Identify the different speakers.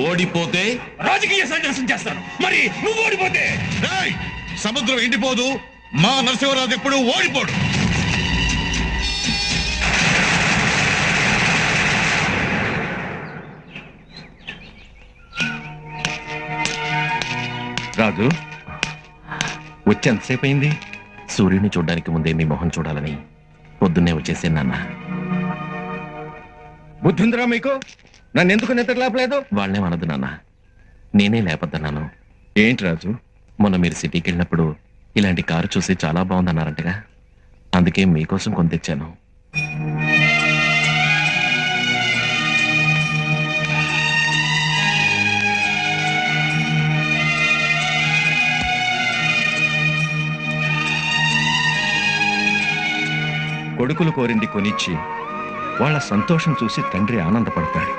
Speaker 1: ఓడిపోతే
Speaker 2: రాజకీయ సన్యాసం చేస్తాను. మరి నువ్వు ఓడిపోతే?
Speaker 3: సముద్రం ఎండిపోదు, మా నరసింహరాజు ఎప్పుడు ఓడిపోడు.
Speaker 4: రాజు వచ్చేంతసేపు అయింది?
Speaker 1: సూర్యుని చూడడానికి ముందే మీ మొహం చూడాలని పొద్దున్నే వచ్చేసాను నాన్న.
Speaker 4: బుద్ధిందిరా మీకు? నన్ను ఎందుకు నిద్రలేపలేదు?
Speaker 1: వాళ్ళనే అనదు నాన్న, నేనే లేపద్దన్నాను.
Speaker 4: ఏంటి రాజు?
Speaker 1: మొన్న మీరు సిటీకి వెళ్ళినప్పుడు ఇలాంటి కారు చూసి చాలా బాగుందన్నారంటగా, అందుకే మీకోసం కొని తెచ్చాను.
Speaker 4: కొడుకులు కోరింది కొనిచ్చి వాళ్ళ సంతోషం చూసి తండ్రి ఆనందపడతాడు.